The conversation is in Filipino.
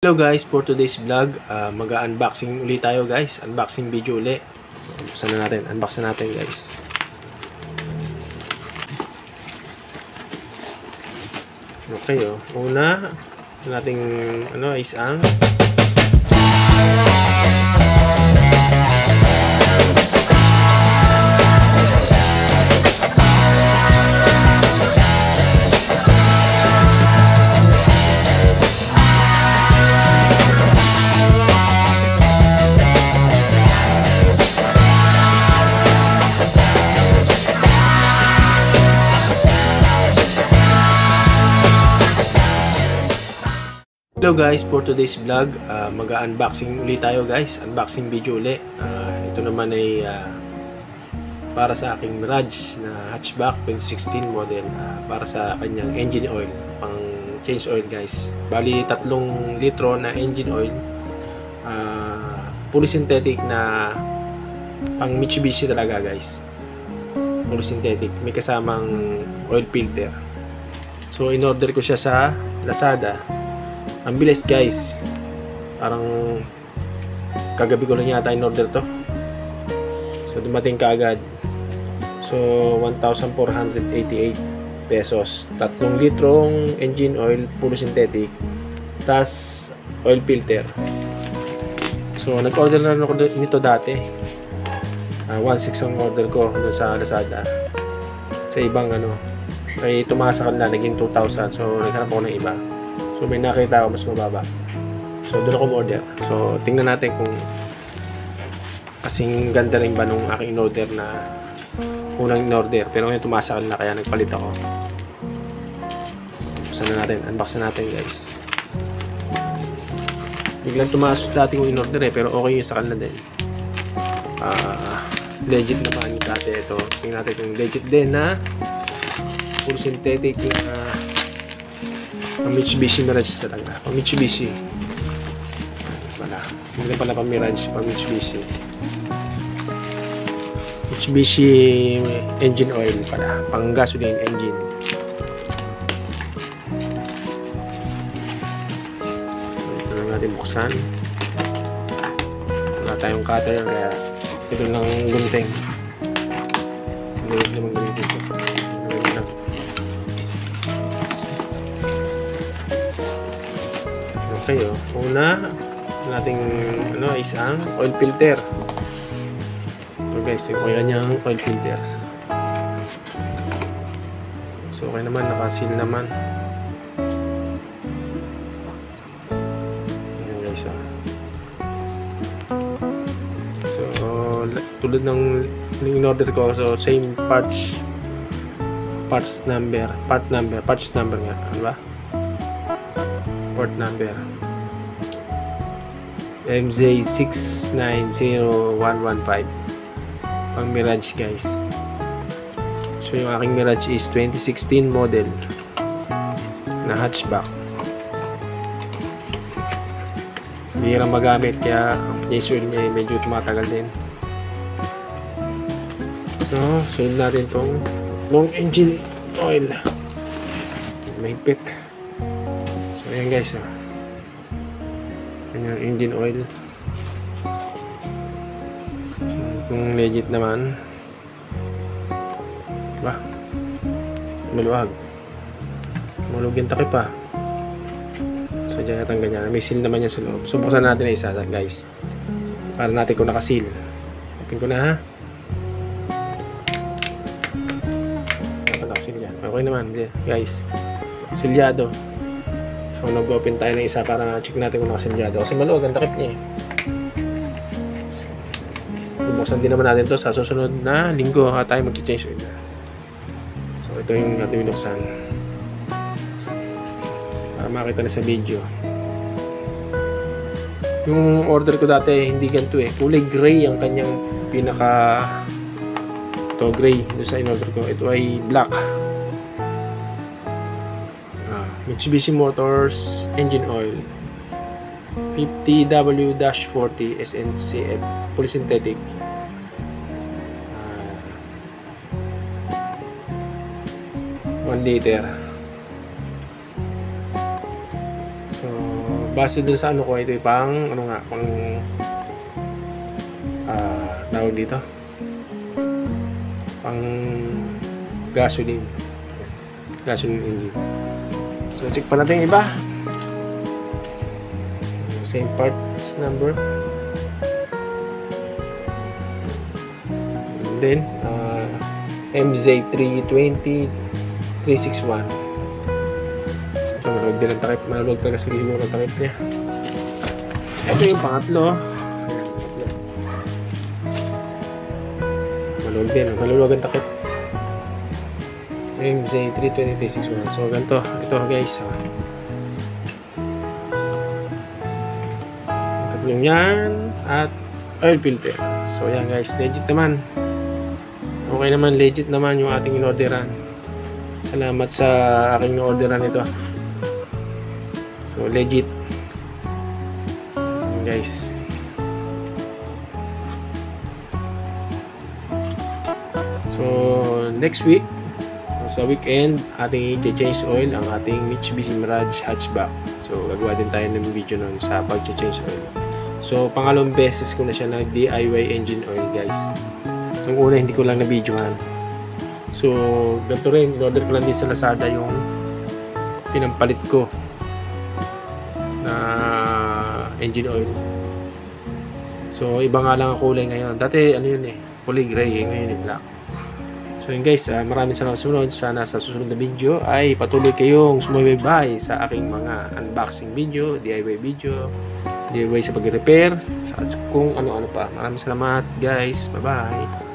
Hello guys, for today's vlog, mag-unboxing ulit tayo guys. Unboxing video ulit. So, buksan na natin. Unbox na natin guys. Okay oh. Una, nating is ang Hello guys, for today's vlog, mag-unboxing ulit tayo guys. Unboxing video ulit. Ito naman ay para sa aking Mirage na hatchback 2016 model, para sa kanyang engine oil, pang change oil guys. Bali 3 litro na engine oil, fully synthetic na pang Mitsubishi talaga guys. Fully synthetic, may kasamang oil filter. So in order ko siya sa Lazada. Ang bilis guys, parang kagabi ko lang yata in order to. So dumating kaagad. So 1,488 pesos. 3 litrong engine oil, puro synthetic, tas oil filter. So nag-order na ako nito dati. 1,600 ang order ko doon sa Lazada. Sa ibang ay tumasa kanila, naging 2,000. So naghanap ako ng iba. So may nakita ako mas mababa. So doon ako order. So tingnan natin kung kasing ganda rin ba nung aking in-order na unang in-order. Pero ngayon tumasa na kaya nagpalit ako. So buksan na natin. Unbox na natin guys. Biglang tumaas dati kong in-order pero okay yung sa kanila din. Legit naman yung dati ito. Tingnan natin kung legit din na full synthetic na Mitsubishi Mirage talaga. Mitsubishi. Hindi pala pang Mirage, pang Mitsubishi. Mitsubishi engine oil pala. Pang gasoline engine. Ito lang natin buksan. Wala tayong cutter kaya ito lang gunting. Hindi naman ganito ito. Okay oh. Una nating is ang oil filter. So guys, yung kanyang oil filter. So okay naman, naka-seal naman. Ayan guys oh. So tulad ng in-order ko, so same parts number nga, ano ba? Port number MJ690115 pang Mirage guys. So yung aking Mirage is 2016 model na hatchback. Bihirang magamit kaya ang oil niya medyo tumatagal din. So sunod natin tong long engine oil. Mahigpit. So ayan guys kanyang engine oil. Kung legit naman ba, maluwag yung takip pa. So dyan natin ganyan, may seal naman yan sa loob. So buksan natin na isa guys para natin kung naka-seal. Open ko na ha. Naka-seal yan, okay naman guys, silyado. So nag-open tayo ng isa para check natin kung nakasilyado. Kasi maluwag ang takip niya eh. Bubuksan din naman natin to sa susunod na linggo tayo mag-change oil. So ito yung natin binuksan. Para makita na sa video. Yung order ko dati hindi ganito eh. Kulay gray ang kanyang pinaka gray doon sa in-order ko. Ito ay black. Mitsubishi Motors engine oil 50W-40 SNCF fully synthetic. 1 liter. So base dun sa ano ko, ito yung pang ano nga, pang tawag dito, pang gasoline engine. So check pa natin yung iba. Same parts number. And then MZ320 361. So maluwag din ang takip. Maluwag talaga siguro ang takip niya. Ito yung pangatlo. Maluwag din. Maluwag ang takip. MZ320 361. So ganito. Ito guys. Yung yan at oil filter. So yan guys, legit naman. Okay naman, legit naman yung ating in-orderan. Salamat sa aking in-orderan ito. So legit. Yan guys. So next week, sa weekend, ating i-change oil ang ating Mitsubishi Mirage hatchback. So gagawa din tayo ng video nun sa pag-change oil. So, pangalawang beses ko na siya na DIY engine oil, guys. Nung una, hindi ko lang na-videohan. So, ganito rin. In-order ko lang din sa Lazada yung pinampalit ko na engine oil. So, iba nga lang ang kulay ngayon. Dati, ano yun kulay gray. Ngayon yung black. So, yun guys. Maraming salamat sa sunod. Sana sa susunod na video ay patuloy kayong sumubaybay sa aking mga unboxing video, DIY video, DIY sa pag-repair, kung ano-ano pa. Maraming salamat guys. Bye-bye.